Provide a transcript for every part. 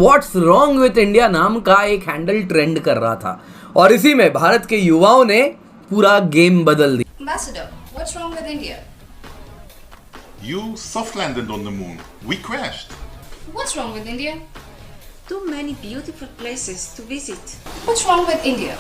What's wrong with India नाम का एक हैंडल ट्रेंड कर रहा था और इसी में भारत के युवाओं ने पूरा गेम बदल दिया। Ambassador, what's wrong with India? You soft landed on the moon. We crashed. What's wrong with India? Too many beautiful places to visit. What's wrong with India?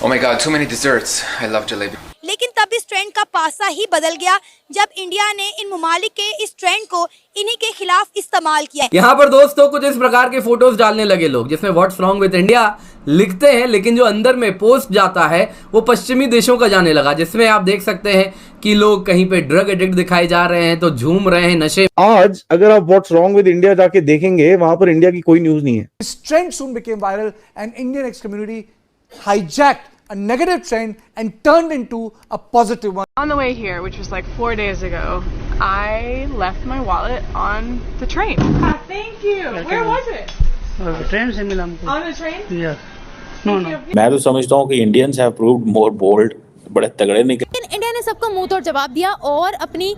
Oh my god, too many desserts. I love jalebi. लेकिन तब इस trend का पासा ही बदल गया जब India ने इन ममालिक के इस ट्रेंड को इन्हीं के खिलाफ इस्तेमाल किया। यहाँ पर दोस्तों कुछ इस प्रकार के फोटोज डालने लगे लोग जिसमें व्हाट्स रॉन्ग विद इंडिया लिखते हैं, लेकिन जो अंदर में पोस्ट जाता है वो पश्चिमी देशों का जाने लगा, जिसमें आप देख सकते हैं कि लोग कहीं पे ड्रग एडिक्ट दिखाए जा रहे हैं तो झूम रहे हैं नशे। आज अगर आप व्हाट्स रॉन्ग विद इंडिया जाके देखेंगे वहां पर इंडिया की कोई न्यूज नहीं है। This trend soon became viral and Indian ex-community hijacked a negative trend and turned into a positive one. On the way here, which was like 4 days ago, I left my wallet on the train. Thank you. Where was it? Train से मिला हमको। On the train? Yeah. No. मैं तो समझता हूँ कि Indians have proved more bold, बड़े तगड़े निकले। लेकिन इंडिया ने सबको मुंह तोड़ जवाब दिया और अपनी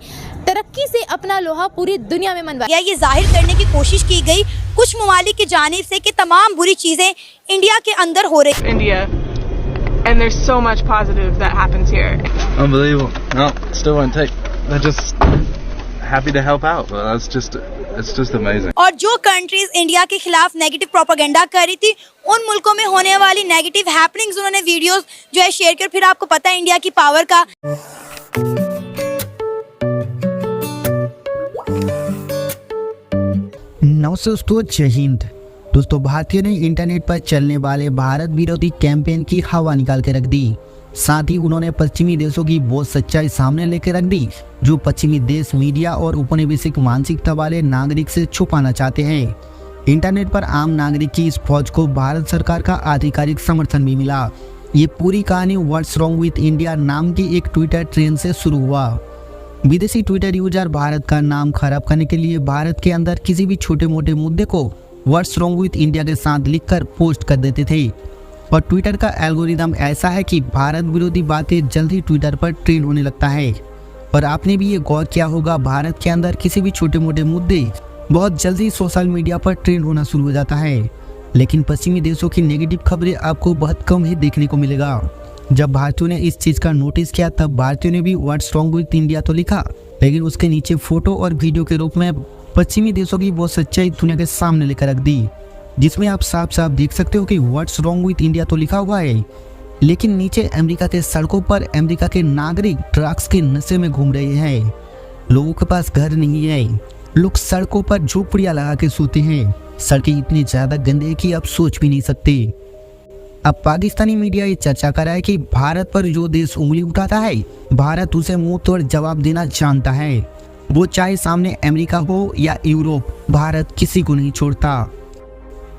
तरक्की से अपना लोहा पूरी दुनिया में मनवाया। ये जाहिर करने की कोशिश की गई कुछ ममालिक की जानिब से कि तमाम बुरी चीजें इंडिया के अंदर हो रही। India. And there's so much positive that happens here. Unbelievable. No, still won't take. They're just happy to help out. It's just amazing. और जो कंट्रीज इंडिया के खिलाफ नेगेटिव प्रोपेगेंडा कर रही थी उन मुल्कों में होने वाली नेगेटिव हैपनिंग्स उन्होंने वीडियोस जो है शेयर कर, फिर आपको पता है इंडिया की पावर का। नमस्ते दोस्तों, जय हिंद। दोस्तों, भारतीय ने इंटरनेट पर चलने वाले भारत विरोधी कैंपेन की हवा निकाल के रख दी। साथ ही उन्होंने पश्चिमी देशों की वो सच्चाई सामने लेकर रख दी जो पश्चिमी देश मीडिया और उपनिवेशिक मानसिकता वाले नागरिक से छुपाना चाहते हैं। इंटरनेट पर आम नागरिक की इस फौज को भारत सरकार का आधिकारिक समर्थन भी मिला। ये पूरी कहानी व्हाट्स रॉन्ग विथ इंडिया नाम की एक ट्विटर ट्रेंड से शुरू हुआ। विदेशी ट्विटर यूजर भारत का नाम खराब करने के लिए भारत के अंदर किसी भी छोटे मोटे मुद्दे को व्हाट्स रॉन्ग विथ इंडिया के साथ लिखकर पोस्ट कर देते थे और ट्विटर का एल्गोरिदम ऐसा है कि भारत विरोधी बातें जल्द ही ट्विटर पर ट्रेंड होने लगता है। और आपने भी ये गौर किया होगा, भारत के अंदर किसी भी छोटे मोटे मुद्दे बहुत जल्दी सोशल मीडिया पर ट्रेंड होना शुरू हो जाता है, लेकिन पश्चिमी देशों की नेगेटिव खबरें आपको बहुत कम ही देखने को मिलेगा। जब भारतीयों ने इस चीज़ का नोटिस किया तब भारतीयों ने भी व्हाट्स रॉन्ग विथ इंडिया तो लिखा, लेकिन उसके नीचे फोटो और वीडियो के रूप में पश्चिमी देशों की वो सच्चाई दुनिया के सामने लेकर रख दी, जिसमें आप साफ साफ देख सकते हो कि व्हाट्स रॉन्ग विथ इंडिया तो लिखा हुआ है, लेकिन नीचे अमेरिका के सड़कों पर अमेरिका के नागरिक ड्रग्स के नशे में घूम रहे हैं। लोगों के पास घर नहीं है, लोग सड़कों पर झोपड़ियां लगा के सोते हैं। सड़कें इतनी ज्यादा गंदी है कि आप सोच भी नहीं सकते। अब पाकिस्तानी मीडिया ये चर्चा कर रहा है कि भारत पर जो देश उंगली उठाता है भारत उसे मुंह तोड़ जवाब देना जानता है, वो चाहे सामने अमेरिका हो या यूरोप, भारत किसी को नहीं छोड़ता।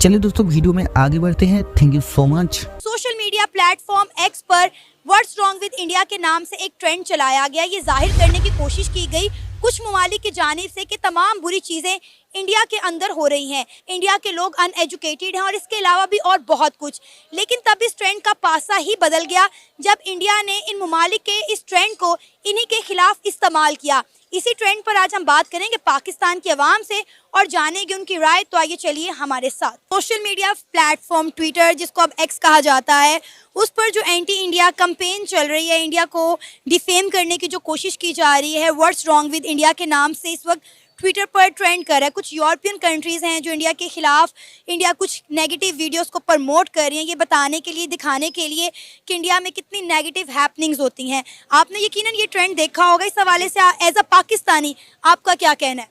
चलिए दोस्तों, वीडियो में आगे बढ़ते हैं। Thank you so much. Social media platform x पर व्हाट्स रॉन्ग विद इंडिया के नाम से एक ट्रेंड चलाया गया। ये जाहिर करने की कोशिश की गई कुछ ममालिक की जानिब से कि तमाम बुरी चीज़ें इंडिया के अंदर हो रही हैं, इंडिया के लोग अनएजुकेटेड हैं और इसके अलावा भी और बहुत कुछ। लेकिन तब इस ट्रेंड का पासा ही बदल गया जब इंडिया ने इन ममालिक के इस ट्रेंड को इन्हीं के खिलाफ इस्तेमाल किया। इसी ट्रेंड पर आज हम बात करेंगे पाकिस्तान की आवाम से और जानेंगे उनकी राय। तो आइए चलिए हमारे साथ। सोशल मीडिया प्लेटफॉर्म ट्विटर, जिसको अब एक्स कहा जाता है, उस पर जो एंटी इंडिया कैंपेन चल रही है, इंडिया को डिफेम करने की जो कोशिश की जा रही है व्हाट्स रॉन्ग विद इंडिया के नाम से, इस वक्त ट्विटर पर ट्रेंड कर रहा है। कुछ यूरोपियन कंट्रीज़ हैं जो इंडिया के खिलाफ कुछ नेगेटिव वीडियोस को प्रमोट कर रही हैं, ये बताने के लिए, दिखाने के लिए कि इंडिया में कितनी नेगेटिव हैपनिंग्स होती हैं। आपने यकीनन ये ट्रेंड देखा होगा। इस हवाले से एज अ पाकिस्तानी आपका क्या कहना है?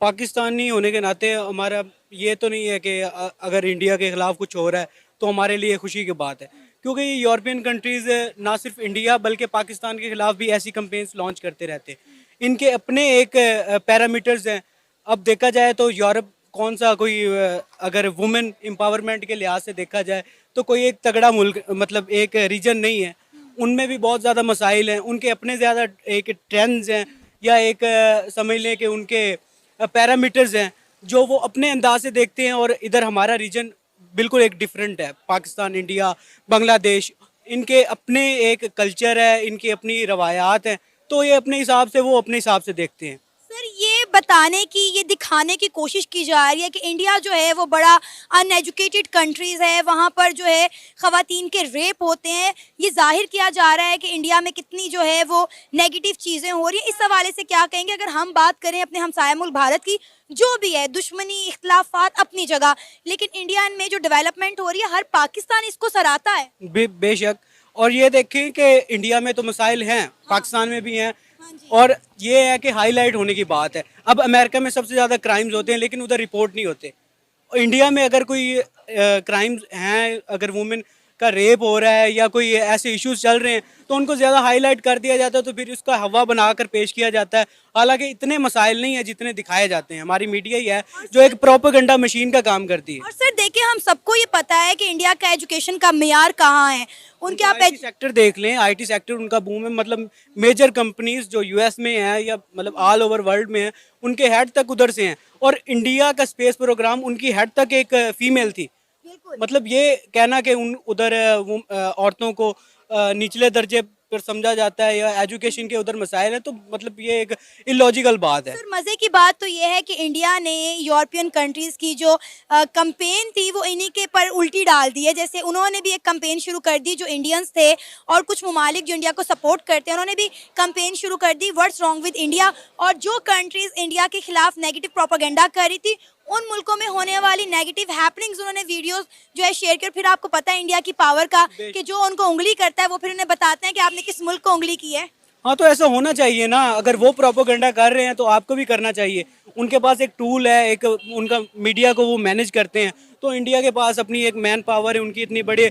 पाकिस्तानी होने के नाते हमारा ये तो नहीं है कि अगर इंडिया के खिलाफ कुछ हो रहा है तो हमारे लिए खुशी की बात है, क्योंकि ये यूरोपियन कंट्रीज़ ना सिर्फ इंडिया बल्कि पाकिस्तान के खिलाफ भी ऐसी कैंपेन्स लॉन्च करते रहते हैं। इनके अपने एक पैरामीटर्स हैं। अब देखा जाए तो यूरोप कौन सा कोई अगर वुमेन एम्पावरमेंट के लिहाज से देखा जाए तो कोई एक तगड़ा मुल्क मतलब एक रीजन नहीं है। उनमें भी बहुत ज़्यादा मसाइल हैं, उनके अपने ज़्यादा एक ट्रेंड्स हैं या एक समझ लें कि उनके पैरामीटर्स हैं जो वो अपने अंदाज से देखते हैं। और इधर हमारा रीजन बिल्कुल एक डिफरेंट है। पाकिस्तान, इंडिया, बांग्लादेश, इनके अपने एक कल्चर है, इनकी अपनी रवायात हैं, तो ये अपने हिसाब से वो अपने हिसाब से देखते हैं। सर, ये बताने की, ये दिखाने की कोशिश की जा रही है कि इंडिया जो है वो बड़ा अनएजुकेटेड कंट्रीज़ है, वहाँ पर जो है ख़वातीन के रेप होते हैं। ये जाहिर किया जा रहा है कि इंडिया में कितनी जो है वो नेगेटिव चीज़ें हो रही हैं। इस हवाले से क्या कहेंगे? अगर हम बात करें अपने हमसाया मुल्क भारत की, जो भी है दुश्मनी इख्तलाफात अपनी जगह, लेकिन इंडिया में जो डेवलपमेंट हो रही है हर पाकिस्तान इसको सराहता है। बेशक, और ये देखें कि इंडिया में तो मसाइल हैं, पाकिस्तान में भी हैं, और ये है कि हाईलाइट होने की बात है। अब अमेरिका में सबसे ज़्यादा क्राइम्स होते हैं लेकिन उधर रिपोर्ट नहीं होते। इंडिया में अगर कोई क्राइम्स हैं, अगर वुमेन का रेप हो रहा है या कोई ऐसे इश्यूज चल रहे हैं तो उनको ज़्यादा हाईलाइट कर दिया जाता है, तो फिर उसका हवा बनाकर पेश किया जाता है। हालांकि इतने मसाइल नहीं है जितने दिखाए जाते हैं। हमारी मीडिया ही है जो एक प्रोपेगेंडा मशीन का काम करती है। और सर देखिए, हम सबको ये पता है कि इंडिया का एजुकेशन का मेयार कहाँ है। उनके आप आईटी सेक्टर देख लें, आईटी सेक्टर उनका बूम है। मतलब मेजर कंपनीज जो यूएस में है या मतलब ऑल ओवर वर्ल्ड में है, उनके हेड तक उधर से हैं। और इंडिया का स्पेस प्रोग्राम, उनकी हेड तक एक फीमेल थी। मतलब ये कहना कि उधर औरतों को निचले दर्जे पर समझा जाता है या एजुकेशन के उधर मसाइल है, तो मतलब ये एक इलॉजिकल बात है। सर मज़े की बात तो ये है कि इंडिया ने यूरोपियन कंट्रीज़ की जो कैंपेन थी वो इन्हीं के पर उल्टी डाल दी है। जैसे उन्होंने भी एक कैंपेन शुरू कर दी, जो इंडियंस थे और कुछ ममालिक जो इंडिया को सपोर्ट करते हैं उन्होंने भी कैंपेन शुरू कर दी, व्हाट्स रॉन्ग विद इंडिया। और जो कंट्रीज़ इंडिया के खिलाफ नेगेटिव प्रोपेगेंडा कर रही थी, उन मुल्कों में होने वाली नेगेटिव हैपनिंग्स उन्होंने वीडियोस जो है शेयर कर। फिर आपको पता है इंडिया की पावर का कि जो उनको उंगली करता है वो फिर उन्हें बताते हैं कि आपने किस मुल्क को उंगली की है। हाँ, तो ऐसा होना चाहिए ना। अगर वो प्रोपेगेंडा कर रहे हैं तो आपको भी करना चाहिए। उनके पास एक टूल है, एक उनका मीडिया को वो मैनेज करते हैं। तो इंडिया के पास अपनी एक मैन पावर है, उनकी इतनी बड़ी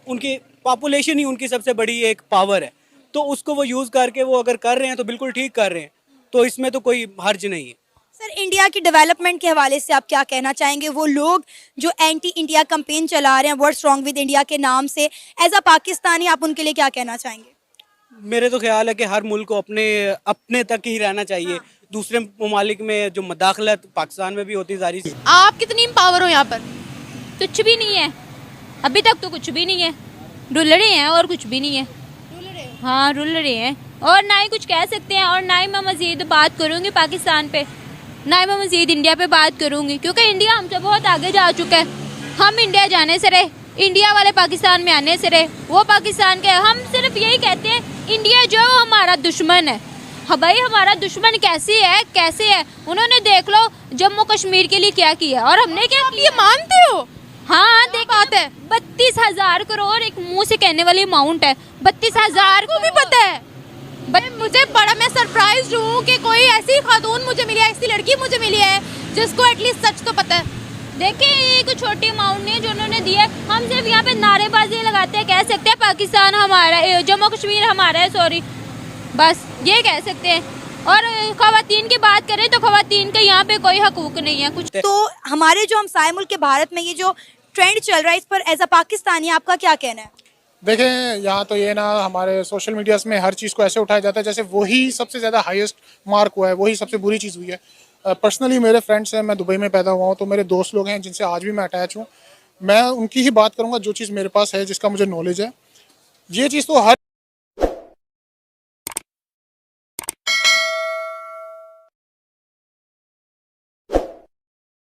उनकी पॉपुलेशन ही उनकी सबसे बड़ी एक पावर है। तो उसको वो यूज़ करके वो अगर कर रहे हैं तो बिल्कुल ठीक कर रहे हैं, तो इसमें तो कोई हर्ज नहीं है। सर इंडिया की डेवलपमेंट के हवाले से आप क्या कहना चाहेंगे? वो लोग जो एंटी इंडिया कैंपेन चला रहे हैं व्हाट्स रॉन्ग विद इंडिया के नाम से, एज अ पाकिस्तानी आप उनके लिए क्या कहना चाहेंगे? मेरे तो ख्याल है कि हर मुल्क को अपने तक ही रहना चाहिए। दूसरे ममालिक में जो मदाखलत पाकिस्तान में भी होती सारी। आप कितनी पावर हो यहाँ पर? कुछ भी नहीं है, अभी तक तो कुछ भी नहीं है। रुल रहे हैं और कुछ भी नहीं है। हाँ, रुल रहे हैं और ना ही कुछ कह सकते हैं। और ना ही मैं मज़ीद बात करूँगी पाकिस्तान पे, ना ही मैं मज़ीद इंडिया पे बात करूँगी, क्योंकि इंडिया हमसे बहुत आगे जा चुका है। हम इंडिया जाने से रहे, इंडिया वाले पाकिस्तान में आने से रहे। वो पाकिस्तान के, हम सिर्फ यही कहते हैं इंडिया जो हमारा दुश्मन है। हाँ भाई, हमारा दुश्मन कैसे है? उन्होंने देख लो जम्मू कश्मीर के लिए क्या किया और हमने क्या किया। मानते हो? हाँ, देख बात है। 32,000 करोड़ एक मुंह से कहने वाली अमाउंट है। 32,000 को भी पता है। मुझे बड़ा, मैं सरप्राइज हूँ कि कोई ऐसी खातून मुझे मिली है, ऐसी लड़की मुझे मिली है जिसको एटलीस्ट सच तो पता है। देखिए, ये कोई छोटी अमाउंट नहीं है जो उन्होंने दी है। हम सिर्फ यहाँ पे नारेबाजी लगाते हैं, कह सकते हैं पाकिस्तान हमारा, जम्मू कश्मीर हमारा है, सॉरी, बस ये कह सकते हैं। और ख़वातीन की बात करें तो ख़वातीन के यहाँ पे कोई हकूक नहीं है कुछ। तो हमारे जो हमसाये मुल्क के भारत में ये जो ट्रेंड चल रहा है, इस पर एज अ पाकिस्तानी आपका क्या कहना है? देखें, यहाँ तो ये ना हमारे सोशल मीडियाज़ में हर चीज़ को ऐसे उठाया जाता है जैसे वही सबसे ज़्यादा हाईएस्ट मार्क हुआ है, वही सबसे बुरी चीज़ हुई है। पर्सनली मेरे फ्रेंड्स हैं, मैं दुबई में पैदा हुआ हूँ, तो मेरे दोस्त लोग हैं जिनसे आज भी मैं अटैच हूँ। मैं उनकी ही बात करूँगा जो चीज़ मेरे पास है, जिसका मुझे नॉलेज है। ये चीज़ तो हर